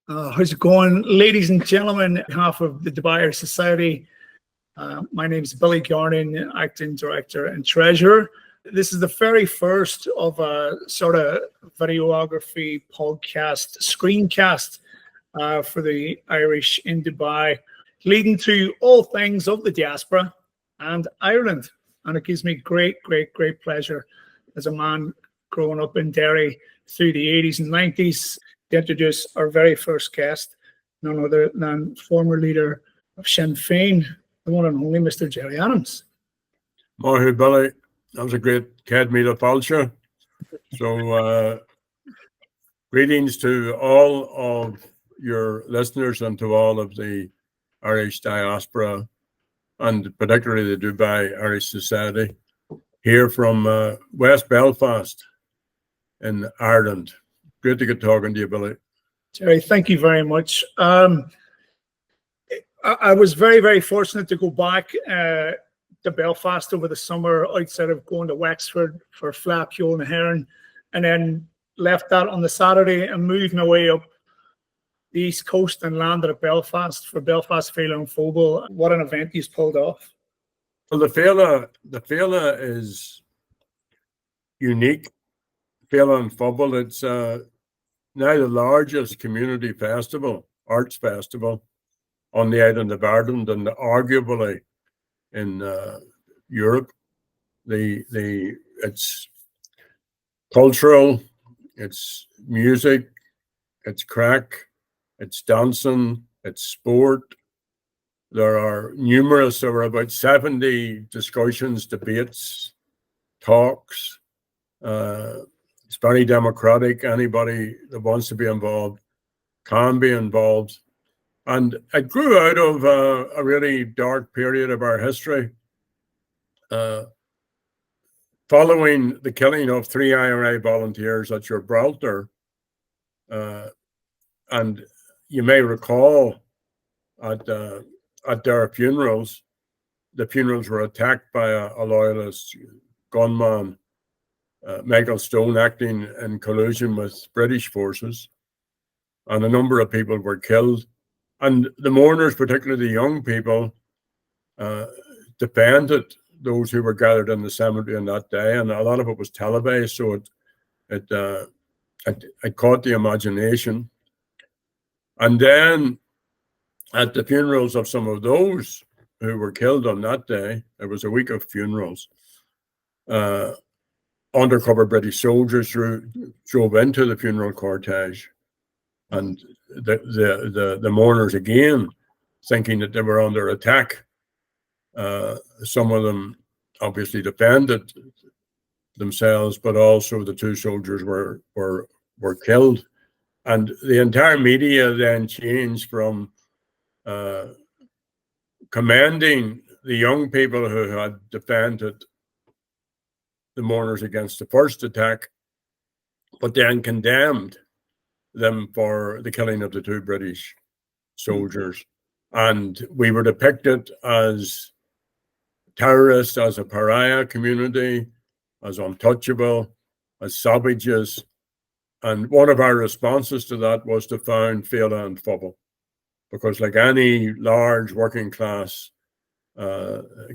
How's it going, ladies and gentlemen? On behalf of the Dubai Society, my name is Billy Garnin, Acting Director and Treasurer. This is the very first of a sort of videography podcast, screencast for the Irish in Dubai, leading to all things of the diaspora and Ireland. And it gives me great pleasure as a man growing up in Derry through the 80s and 90s to introduce our very first guest, none other than former leader of Sinn Féin, the one and only Mr. Gerry Adams. Morning, Billy. That was a great Cad Meet of Falcha. So, greetings to all of your listeners and to all of the Irish diaspora, and particularly the Dubai Irish Society, here from West Belfast in Ireland. Great to get talking to you, Billy. Gerry, thank you very much. I was very fortunate to go back to Belfast over the summer, outside of going to Wexford for Flap, Huel and Heron, and then left that on the Saturday and moved my way up the East Coast and landed at Belfast for Belfast Féile and Phobal. What an event you've pulled off. Well, the Féile is unique. Féile and Phobal, it's now the largest community festival, arts festival on the island of Ireland, and arguably in Europe. It's cultural, it's music, it's crack, it's dancing, it's sport. There are about 70 discussions, debates, talks. It's very democratic. Anybody that wants to be involved can be involved. And it grew out of a really dark period of our history. Following the killing of 3 IRA volunteers at Gibraltar, and you may recall at their funerals, the funerals were attacked by a loyalist gunman, Michael Stone, acting in collusion with British forces, and a number of people were killed. And the mourners, particularly the young people, defended those who were gathered in the cemetery on that day, and a lot of it was televised, so it caught the imagination. And then at the funerals of some of those who were killed on that day, there was a week of funerals. Undercover British soldiers drove into the funeral cortege, and the mourners, again thinking that they were under attack, some of them obviously defended themselves, but also the 2 soldiers were killed. And the entire media then changed from commending the young people who had defended the mourners against the first attack, but then condemned them for the killing of the 2 British soldiers. And we were depicted as terrorists, as a pariah community, as untouchable, as savages. And one of our responses to that was to found Féile and Phobal, because like any large working class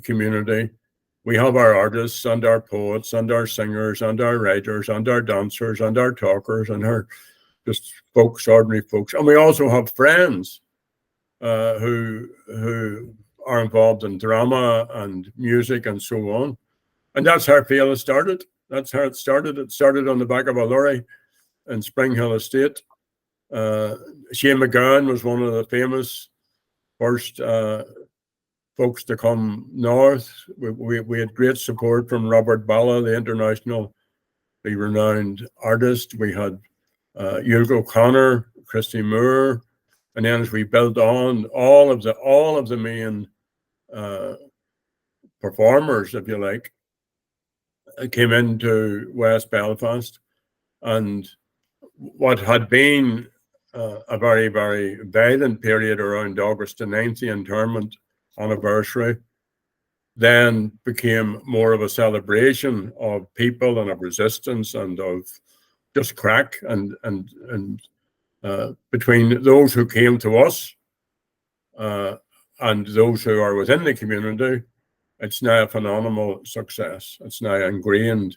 community, we have our artists and our poets and our singers and our writers and our dancers and our talkers and our just folks, ordinary folks. And we also have friends who are involved in drama and music and so on. And that's how Féile started. That's how it started. It started on the back of a lorry in Spring Hill Estate. Shane McGowan was one of the famous first folks to come north. We had great support from Robert Balla, the internationally renowned artist. We had Hugh O'Connor, Christy Moore, and then as we built on, all of the main performers, if you like, came into West Belfast. And what had been a very violent period around August the 9th, the internment anniversary, then became more of a celebration of people and of resistance and of just crack and between those who came to us and those who are within the community, it's now a phenomenal success. It's now ingrained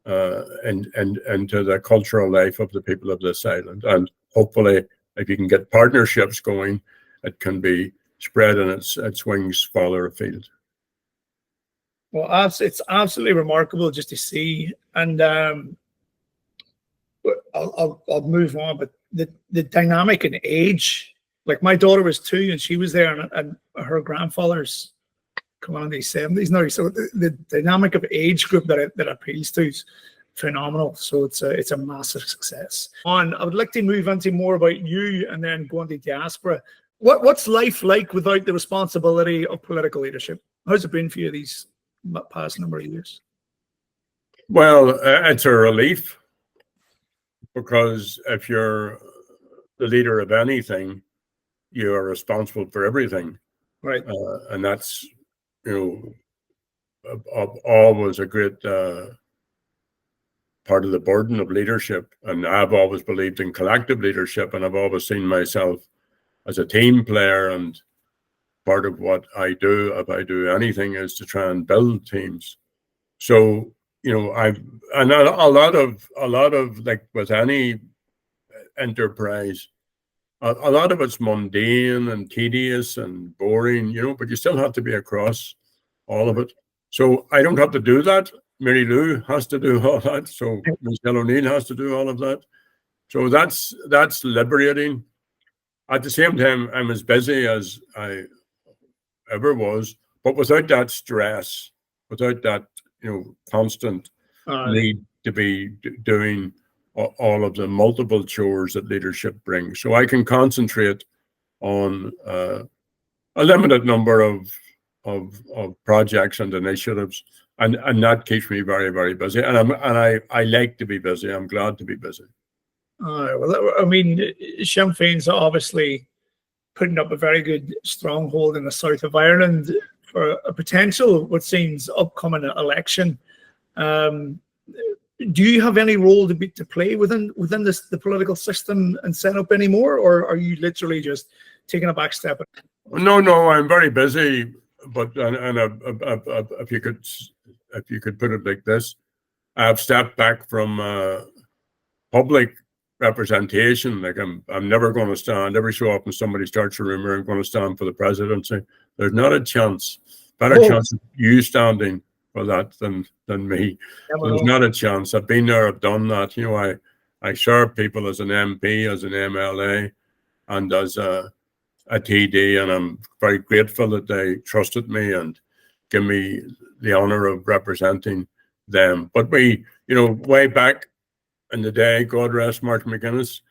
into the cultural life of the people of this island. And hopefully, if you can get partnerships going, it can be spread and its wings farther afield. Well, it's absolutely remarkable just to see. And I'll move on, but the dynamic in age, like my daughter was 2 and she was there, and her grandfather's coming on these 70s now. So the dynamic of age group that appeals to is phenomenal. So it's a massive success. I would like to move into more about you and then go on to Diaspora. What's life like without the responsibility of political leadership? How's it been for you these past number of years? Well, it's a relief, because if you're the leader of anything, you are responsible for everything. Right. And that's, always a great part of the burden of leadership. And I've always believed in collective leadership, and I've always seen myself as a team player. And part of what I do, if I do anything, is to try and build teams. So, a lot of like with any enterprise, a lot of it's mundane and tedious and boring, but you still have to be across all of it. So I don't have to do that. Mary Lou has to do all that. So Michelle O'Neill has to do all of that. So that's liberating. At the same time, I'm as busy as I ever was, but without that stress, without that, constant need to be doing all of the multiple chores that leadership brings. So I can concentrate on a limited number of projects and initiatives, and that keeps me very, very busy. And I like to be busy. I'm glad to be busy. Well, I mean, Sinn Féin's obviously putting up a very good stronghold in the south of Ireland for a potential, what seems, upcoming election. Do you have any role to play within the political system and set up anymore, or are you literally just taking a back step? No, I'm very busy. But if you could put it like this, I've stepped back from public representation. Like I'm never going to stand. Every so often somebody starts a rumor, I'm going to stand for the presidency. There's not a chance. Better chance of you standing for that than me. There's not a chance. I've been there. I've done that. I serve people as an MP, as an MLA, and as a TD, and I'm very grateful that they trusted me and give me the honor of representing them. But we, way back in the day, God rest Mark McGuinness,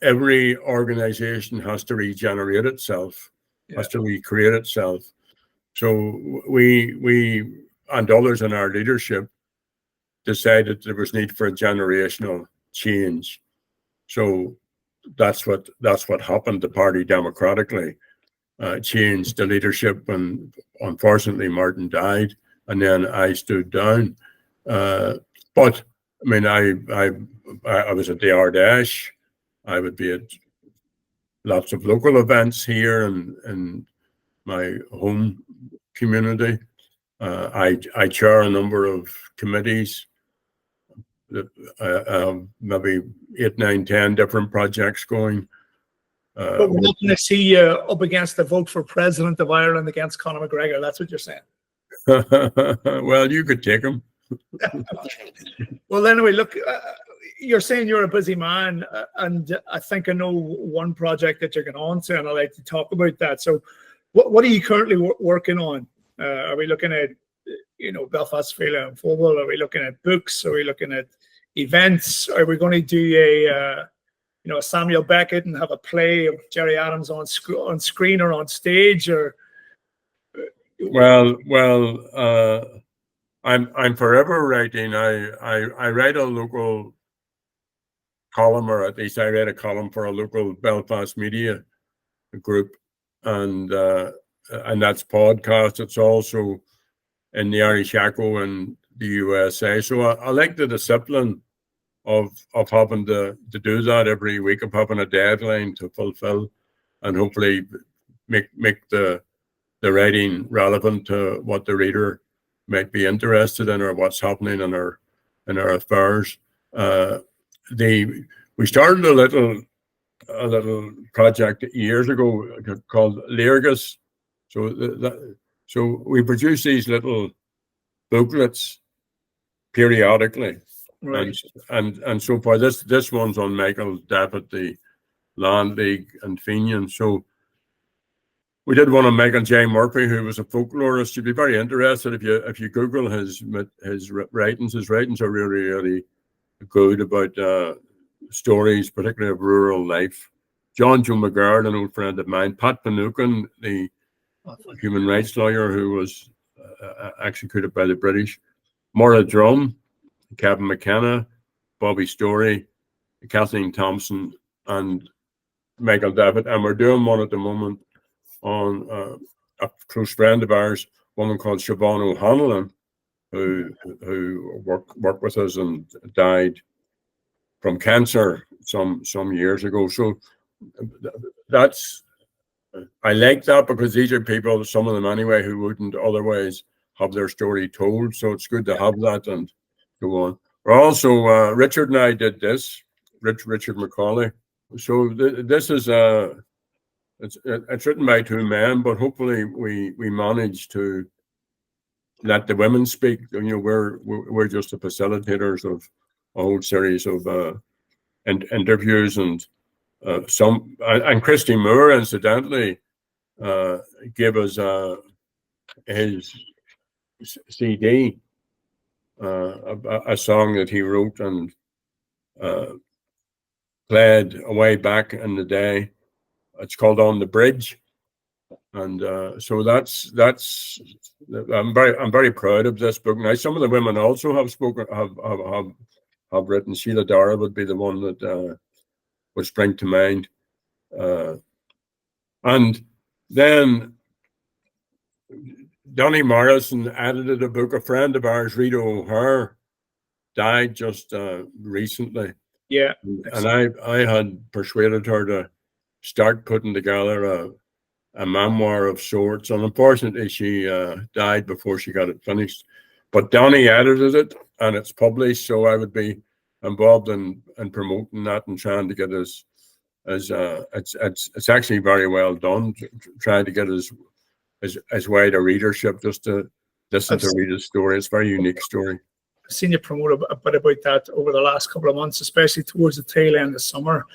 every organization has to regenerate itself, has to recreate itself. So we and others in our leadership decided there was need for a generational change. So that's what happened. The party democratically changed the leadership, and unfortunately Martin died, and then I stood down. But I mean, I was at the Ardèche. I would be at lots of local events here in my home community. I chair a number of committees that maybe 8, 9, 10 different projects going. But we're not going to see you up against the vote for president of Ireland against Conor McGregor. That's what you're saying. Well, you could take him. Well, anyway, look, you're saying you're a busy man, and I think I know one project that you're going on to, and I'd like to talk about that. So what are you currently working on? Are we looking at, Belfast Failure and Football? Are we looking at books? Are we looking at events? Are we going to do a Samuel Beckett and have a play of Gerry Adams on screen or on stage? Or well, I'm forever writing. I write a local column, or at least I write a column for a local Belfast media group, and that's podcast. It's also in the Irish Echo in the USA. So I like the discipline of having to do that every week, of having a deadline to fulfill, and hopefully make the writing relevant to what the reader might be interested in, or what's happening in our affairs. We started a little project years ago called Leargus. So we produce these little booklets periodically, Right. and so far this one's on Michael Davitt, the Land League and Fenian. So we did one on Michael J. Murphy, who was a folklorist. You'd be very interested if you Google his writings. His writings are really good about stories, particularly of rural life. John Joe McGarr, an old friend of mine. Pat Finucane, the human rights lawyer who was executed by the British. Maura Drum, Kevin McKenna, Bobby Story, Kathleen Thompson, and Michael Davitt. And we're doing one at the moment on a close friend of ours, a woman called Siobhan O'Hanlon, who worked with us and died from cancer some years ago. So I like that, because these are people, some of them anyway, who wouldn't otherwise have their story told. So it's good to have that and go on. We're also Richard and I did this. Richard McCauley. So this is it's written by two men, but hopefully we manage to let the women speak. We're just the facilitators of a whole series of interviews, and Christy Moore, incidentally, gave us his CD, a song that he wrote and played way back in the day. It's called On the Bridge, and so that's. I'm very proud of this book. Now, some of the women also have spoken, have written. Sheila Dara would be the one that would spring to mind, and then Donnie Morrison edited a book. A friend of ours, Rita O'Hare, died just recently. Yeah, and I had persuaded her to start putting together a memoir of sorts, and unfortunately she died before she got it finished. But Donnie edited it, and it's published, so I would be involved in promoting that and trying to get it's actually very well done, trying to get as wide a readership just to listen to Rita's story. It's a very unique story. I've seen you promote a bit about that over the last couple of months, especially towards the tail end of summer.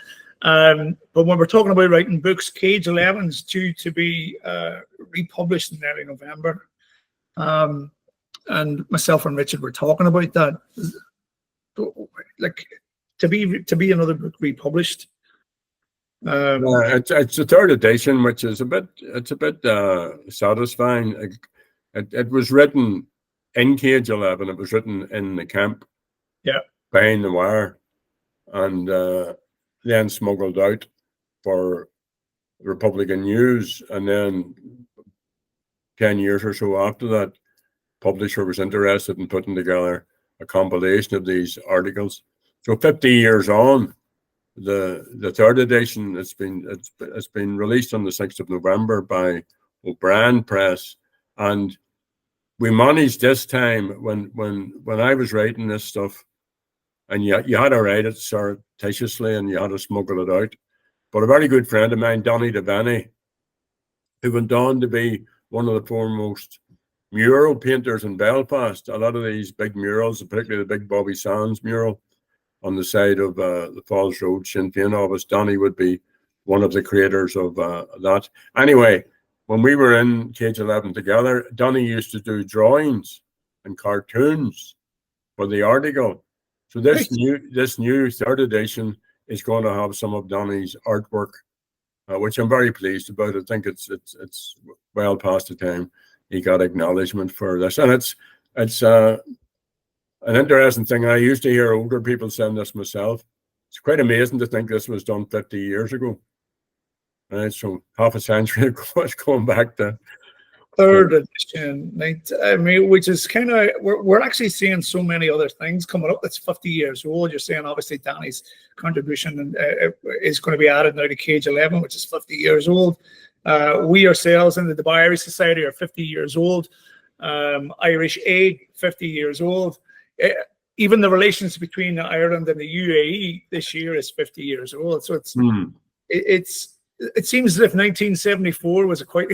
But when we're talking about writing books, Cage 11 is due to be republished in early November. And myself and Richard were talking about that. Like to be another book republished. It's a third edition, which is a bit satisfying. It was written in Cage 11. It was written in the camp, behind the wire, and then smuggled out for Republican News. And then 10 years or so after that, publisher was interested in putting together a compilation of these articles. So 50 years on, the third edition, it's been released on the 6th of November by O'Brien Press. And we managed this time, when I was writing this stuff, and you had to write it surreptitiously and you had to smuggle it out. But a very good friend of mine, Donny Devaney, who went on to be one of the foremost mural painters in Belfast. A lot of these big murals, particularly the big Bobby Sands mural on the side of the Falls Road Sinn Féin office, Donny would be one of the creators of that. Anyway, when we were in Cage 11 together, Donny used to do drawings and cartoons for the article. So this new third edition is going to have some of Donny's artwork, which I'm very pleased about. I think it's well past the time he got acknowledgement for this, and it's an interesting thing. I used to hear older people saying this myself. It's quite amazing to think this was done 50 years ago. Right, so half a century ago. It's going back to third edition. I mean, which is kind of, we're actually seeing so many other things coming up that's 50 years old. You're saying obviously Danny's contribution is going to be added now to Cage 11, which is 50 years old. We ourselves in the Dubai Irish Society are 50 years old. Irish Aid, 50 years old. Even the relations between Ireland and the UAE this year is 50 years old. So it seems as if 1974 was quite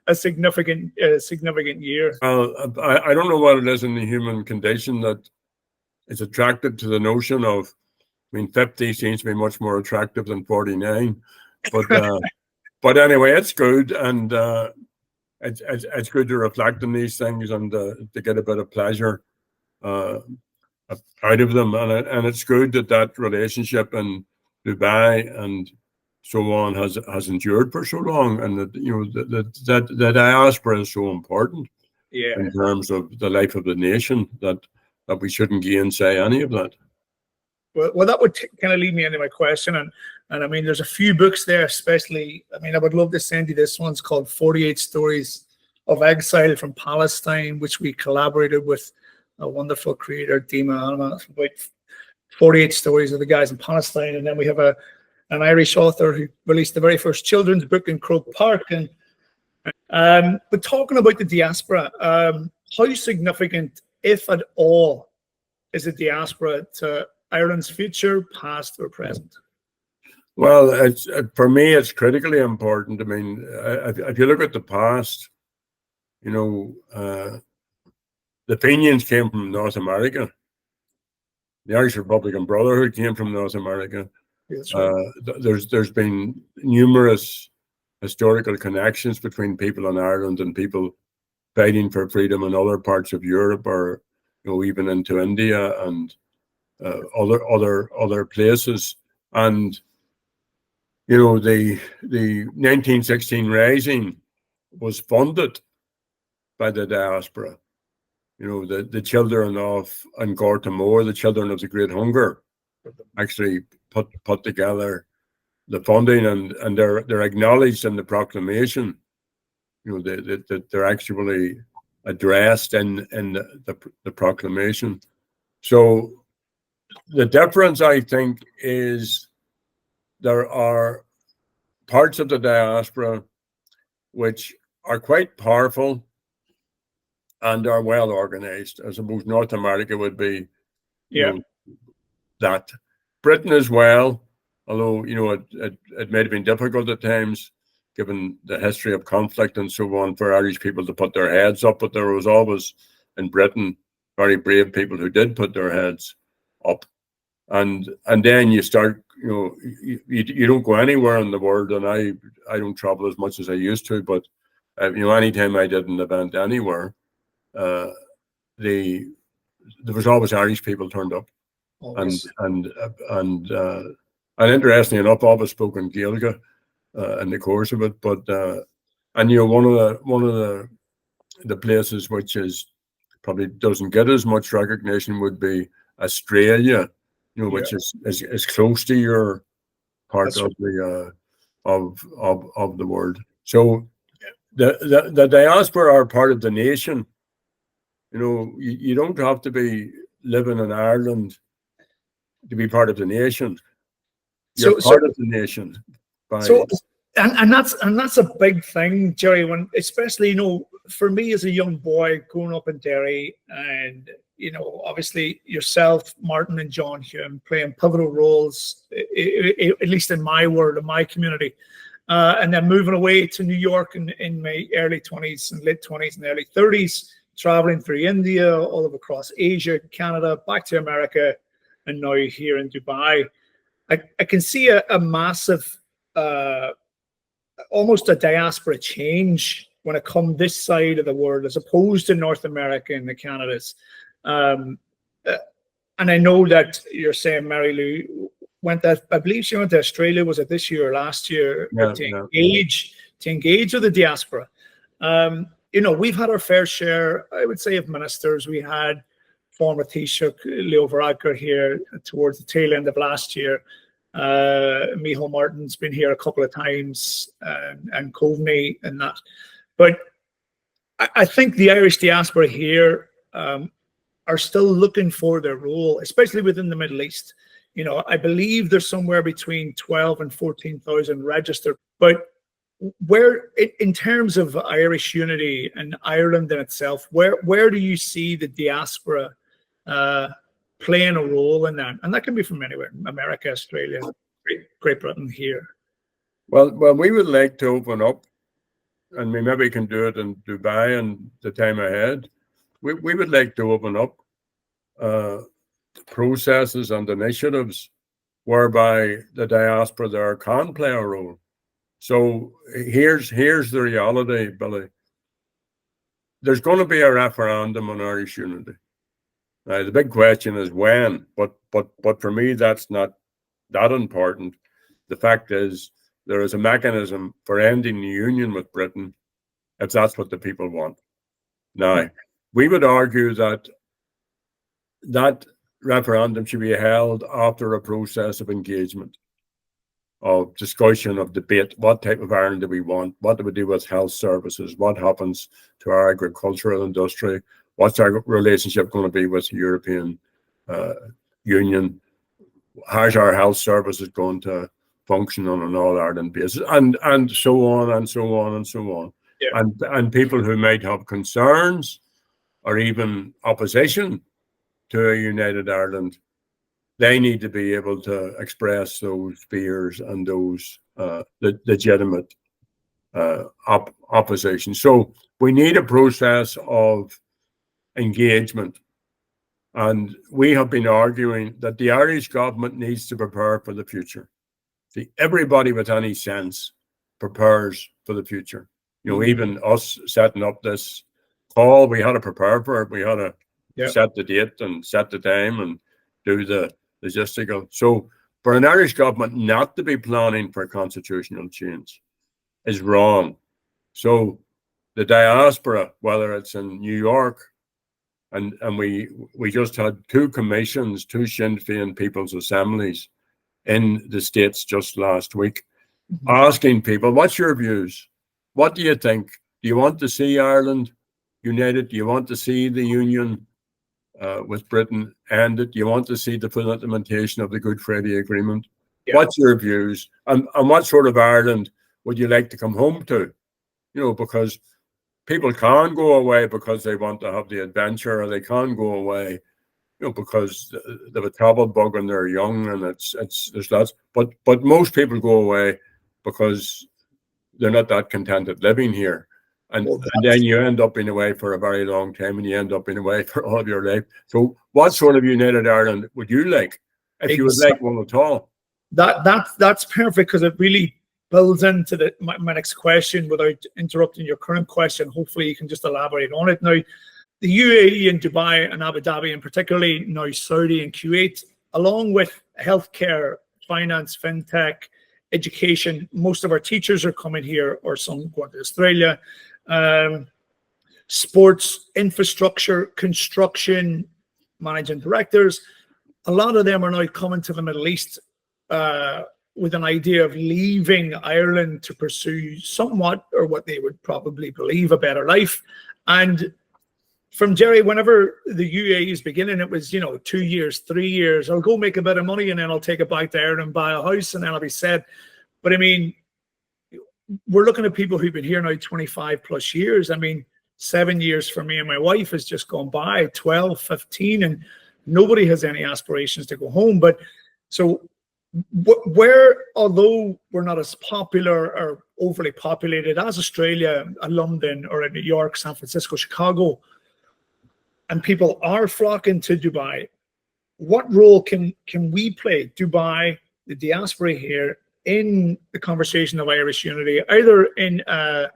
a significant year. I don't know what it is in the human condition that is attracted to the notion of. I mean, 50 seems to be much more attractive than 49, but anyway, it's good, and it's good to reflect on these things and to get a bit of pleasure out of them, and it's good that relationship in Dubai and so on has endured for so long, and that the diaspora is so important in terms of the life of the nation that we shouldn't gainsay any of that. Well, that would kind of lead me into my question, and I mean, there's a few books there, especially. I mean, I would love to send you this. One's called 48 Stories of Exile from Palestine, which we collaborated with a wonderful creator, Dima, about 48 stories of the guys in Palestine, and then we have an Irish author who released the very first children's book in Croke Park. But talking about the diaspora, how significant, if at all, is the diaspora to Ireland's future, past or present? Well, for me, it's critically important. I mean, if you look at the past, the Fenians came from North America. The Irish Republican Brotherhood came from North America. That's right. There's been numerous historical connections between people in Ireland and people fighting for freedom in other parts of Europe, or even into India and other places. And the 1916 Rising was funded by the diaspora. The children of Gortamore, the children of the Great Hunger, actually put together the funding, and they're acknowledged in the proclamation. That they're actually addressed in the proclamation. So the difference, I think, is there are parts of the diaspora which are quite powerful and are well organized. I suppose North America would be that. Britain as well, although it may have been difficult at times given the history of conflict and so on for Irish people to put their heads up, but there was always in Britain very brave people who did put their heads up. And then you start, you don't go anywhere in the world, and I don't travel as much as I used to, but anytime I did an event anywhere, there was always Irish people turned up. Always. And interestingly enough, always spoken Gaeilge in the course of it. But one of the places which is probably doesn't get as much recognition would be Australia, which is close to your part of the of the world. So the diaspora are part of the nation. You don't have to be living in Ireland to be part of the nation. You're part of the nation. And that's a big thing, Gerry. When especially for me as a young boy growing up in Derry, and obviously yourself, Martin, and John Hume playing pivotal roles, at least in my world, in my community, and then moving away to New York in my early 20s and late 20s and early 30s, traveling through India, all over across Asia, Canada, back to America, and now here in Dubai. I can see a massive, almost a diaspora change when it comes this side of the world, as opposed to North America and the Canadas. And I know that you're saying Mary Lou I believe she went to Australia, was it this year or last year, to engage with the diaspora. We've had our fair share, I would say, of ministers. We had former Taoiseach Leo Varadkar here towards the tail end of last year. Micheál Martin's been here a couple of times, and Coveney and that. But I think the Irish diaspora here are still looking for their role, especially within the Middle East. I believe there's somewhere between 12 and 14,000 registered. But where, in terms of Irish unity and Ireland in itself, where do you see the diaspora playing a role in that? And that can be from anywhere: America, Australia, Great Britain, here. Well, we would like to open up, and we maybe can do it in Dubai in the time ahead. We would like to open up processes and initiatives whereby the diaspora there can play a role. So here's the reality, Billy. There's going to be a referendum on Irish unity. Now the big question is when, but for me that's not that important. The fact is there is a mechanism for ending the union with Britain if that's what the people want. Now, we would argue that referendum should be held after a process of engagement, of discussion, of debate. What type of Ireland do we want? What do we do with health services? What happens to our agricultural industry? What's our relationship going to be with the European Union? How's our health services going to function on an all-Ireland basis? And so on and so on and so on. Yeah. And people who might have concerns or even opposition to a united Ireland, they need to be able to express those fears and those legitimate opposition. So we need a process of engagement. And we have been arguing that the Irish government needs to prepare for the future. See, everybody with any sense prepares for the future. Even us setting up this call, we had to prepare for it. We had to set the date and set the time and do the logistical. So for an Irish government not to be planning for constitutional change is wrong. So the diaspora, whether it's in New York, and we just had two commissions, two Sinn Féin People's Assemblies in the States just last week, asking people, what's your views? What do you think? Do you want to see Ireland united? Do you want to see the union with Britain ended? Do you want to see the full implementation of the Good Friday Agreement? Yeah. What's your views? And what sort of Ireland would you like to come home to? Because people can go away because they want to have the adventure, or they can go away, because they have a travel bug and they're young, and there's lots. But most people go away because they're not that contented living here. And then you end up being away for a very long time, and you end up being away for all of your life. So what sort of united Ireland would you like, if you would like one at all? That's perfect, because it really builds into my next question without interrupting your current question. Hopefully you can just elaborate on it. Now, the UAE and Dubai and Abu Dhabi, and particularly now Saudi and Kuwait, along with healthcare, finance, fintech, education, most of our teachers are coming here, or some going to Australia. Sports, infrastructure, construction, managing directors, a lot of them are now coming to the Middle East with an idea of leaving Ireland to pursue somewhat, or what they would probably believe, a better life. And from Gerry, whenever the UAE is beginning, it was 2 years, 3 years. I'll go make a bit of money, and then I'll take it back to Ireland and buy a house, and then I'll be set. But I mean, we're looking at people who've been here now 25 plus years. I mean, 7 years for me and my wife has just gone by, 12, 15, and nobody has any aspirations to go home. But so where, although we're not as popular or overly populated as Australia, London, or New York, San Francisco, Chicago, and people are flocking to Dubai, what role can we play, Dubai, the diaspora here, in the conversation of Irish unity, either in a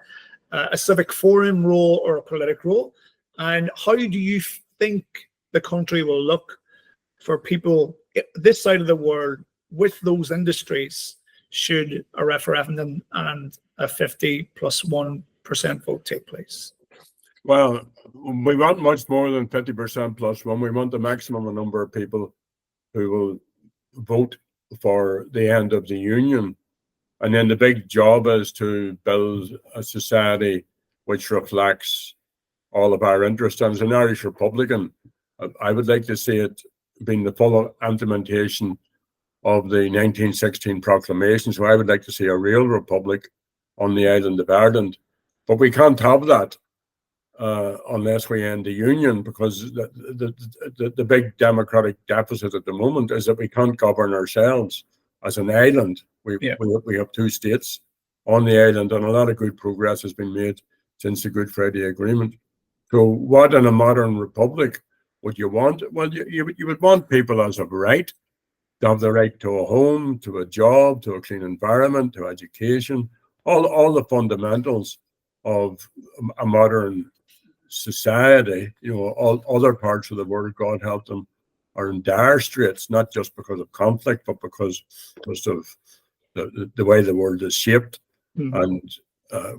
civic forum role or a political role? And how do you think the country will look for people this side of the world with those industries should a referendum and a 50+1% vote take place? Well, we want much more than 50%+1. We want the maximum number of people who will vote for the end of the union. And then the big job is to build a society which reflects all of our interests. And as an Irish Republican, I would like to see it being the full implementation of the 1916 proclamation. So I would like to see a real republic on the island of Ireland. But we can't have that unless we end the union, because the big democratic deficit at the moment is that we can't govern ourselves as an island. We have two states on the island, and a lot of good progress has been made since the Good Friday Agreement. So what in a modern republic would you want? Well, you would want people as of right to have the right to a home, to a job, to a clean environment, to education, all the fundamentals of a modern society. All other parts of the world, God help them, are in dire straits, not just because of conflict, but because of the way the world is shaped. And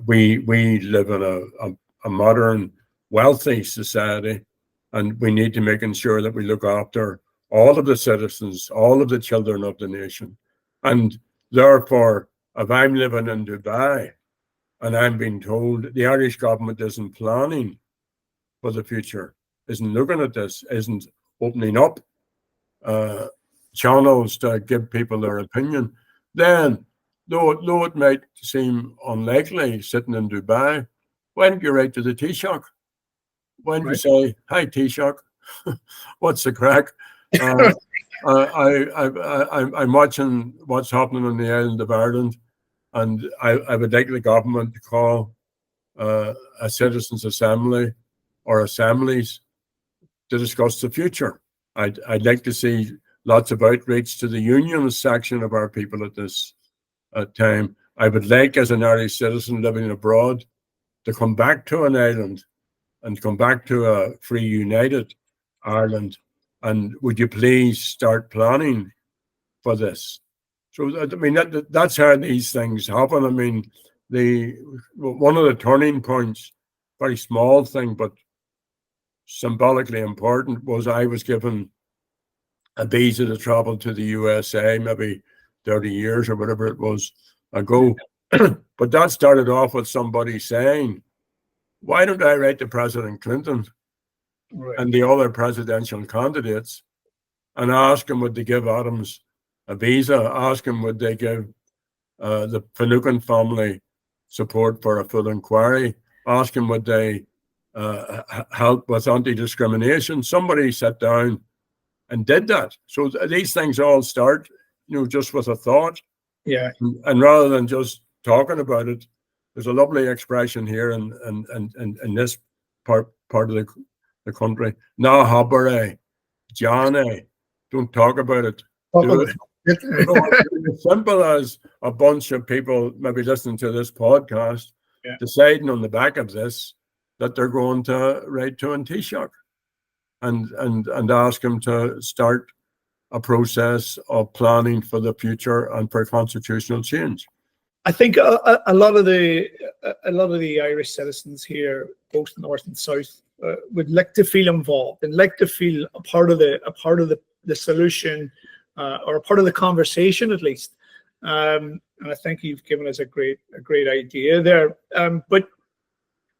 we live in a modern, wealthy society, and we need to make sure that we look after all of the citizens, all of the children of the nation. And therefore, if I'm living in Dubai and I'm being told the Irish government isn't planning for the future, isn't looking at this, isn't opening up channels to give people their opinion, then though it might seem unlikely sitting in Dubai, why don't you write to the Taoiseach? Why don't you say, "Hi Taoiseach, what's the crack? I'm watching what's happening on the island of Ireland, and I would like the government to call a citizens' assembly or assemblies to discuss the future. I'd like to see lots of outreach to the unions section of our people at this time. I would like, as an Irish citizen living abroad, to come back to an island and come back to a free, united Ireland. And would you please start planning for this?" So, I mean, that's how these things happen. I mean, one of the turning points, very small thing, but symbolically important, was I was given a visa to travel to the USA maybe 30 years or whatever it was ago. But that started off with somebody saying, "Why don't I write to President Clinton and the other presidential candidates and ask him would they give Adams a visa, ask him would they give the Finucane family support for a full inquiry, ask him would they help with anti-discrimination." Somebody sat down and did that. So these things all start, just with a thought. Yeah. And rather than just talking about it, there's a lovely expression here in this part of the country. Na habare, Johnny, don't talk about it. Do it. As simple as a bunch of people maybe listening to this podcast, deciding on the back of this that they're going to write to an Taoiseach and ask him to start a process of planning for the future and for constitutional change. I think a lot of the Irish citizens here, both north and south, would like to feel involved and like to feel a part of the solution, or a part of the conversation at least. And I think you've given us a great idea there. But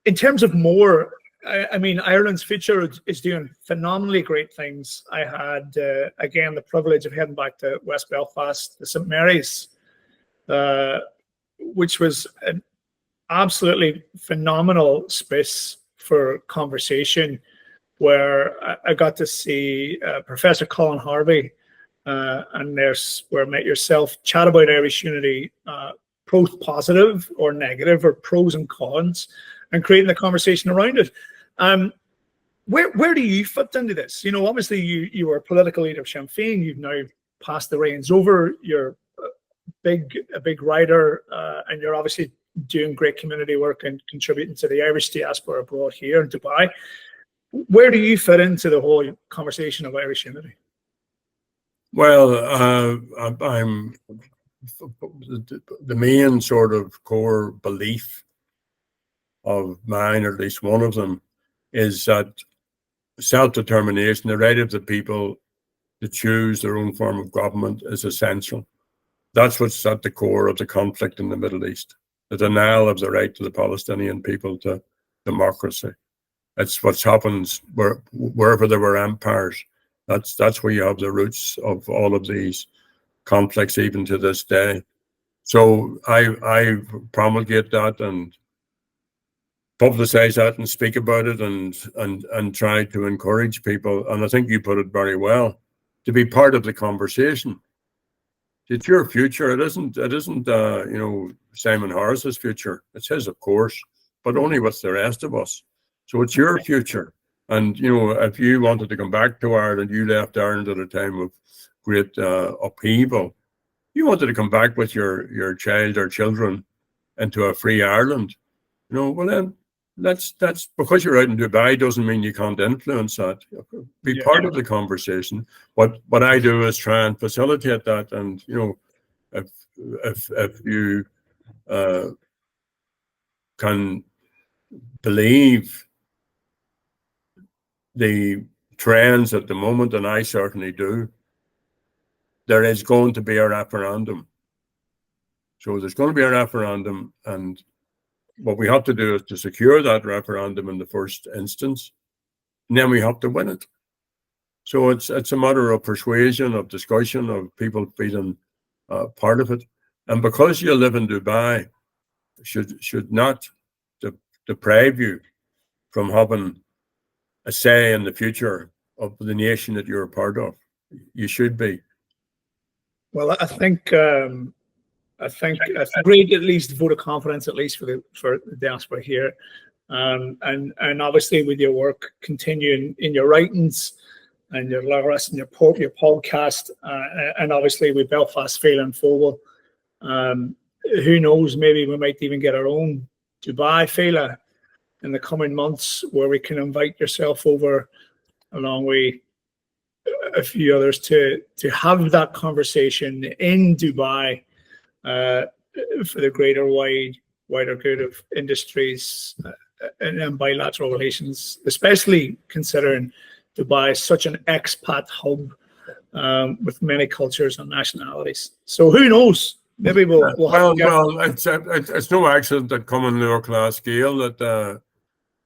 in terms of more, I mean, Ireland's future is doing phenomenally great things. I had again the privilege of heading back to West Belfast, the St. Mary's, which was an absolutely phenomenal space for conversation, where I got to see Professor Colin Harvey and there's where I met yourself chat about Irish unity, both positive or negative, or pros and cons, and creating the conversation around it. Where do you fit into this? Obviously you were a political leader of Sinn Féin. You've now passed the reins over. You're a big writer, and you're obviously doing great community work and contributing to the Irish diaspora abroad here in Dubai. Where do you fit into the whole conversation of Irish unity? Well, I'm the main sort of core belief of mine, or at least one of them, is that self-determination, the right of the people to choose their own form of government, is essential. That's what's at the core of the conflict in the Middle East, the denial of the right to the Palestinian people to democracy. It's what happens wherever there were empires. That's where you have the roots of all of these conflicts, even to this day. So I promulgate that and publicize that and speak about it and try to encourage people. And I think you put it very well, to be part of the conversation. It's your future. It isn't Simon Harris's future. It's his, of course, but only with the rest of us. So it's your future. And, if you wanted to come back to Ireland, you left Ireland at a time of great upheaval. You wanted to come back with your child or children into a free Ireland. Well then, that's because you're out in Dubai doesn't mean you can't influence that. Be part of the conversation. What I do is try and facilitate that. And if you can believe the trends at the moment, and I certainly do, there is going to be a referendum. So there's going to be a referendum, and what we have to do is to secure that referendum in the first instance, and then we have to win it. So it's a matter of persuasion, of discussion, of people feeling part of it. And because you live in Dubai, should not deprive you from having a say in the future of the nation that you're a part of. You should be. Well, I think it's great, at least vote of confidence, at least for the diaspora here, and obviously with your work continuing in your writings and your letters and your podcast, and obviously with Belfast Féile and Fogel, who knows? Maybe we might even get our own Dubai Féile in the coming months, where we can invite yourself over, along with a few others, to have that conversation in Dubai. For the wider good of industries and bilateral relations, especially considering Dubai is such an expat hub with many cultures and nationalities. So who knows? Maybe we'll have it's no accident that common lower class scale that the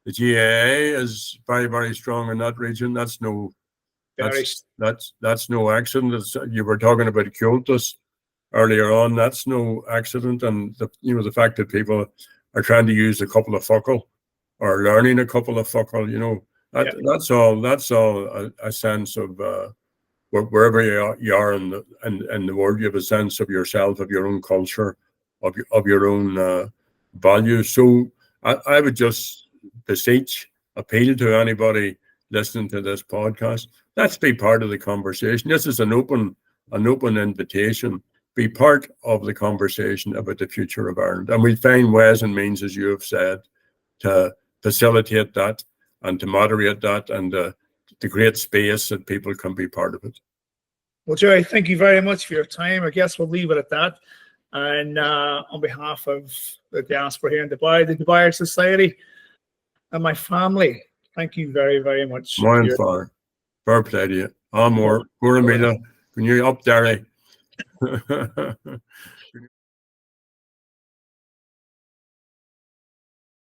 GAA is very, very strong in that region. That's no accident. You were talking about Cultus earlier on. That's no accident. And the fact that people are trying to use a couple of focal or learning a couple of focal, that's all a sense of wherever you are in the world, you have a sense of yourself, of your own culture, of your own values. So I would just appeal to anybody listening to this podcast. Let's be part of the conversation. This is an open invitation. Be part of the conversation about the future of Ireland. And we'll find ways and means, as you have said, to facilitate that and to moderate that and to create space that people can be part of it. Well, Gerry, thank you very much for your time. I guess we'll leave it at that. And on behalf of the diaspora here in Dubai, the Dubai Society, and my family, thank you very, very much. Fair play to you. Amor, Guramida, when you're up there.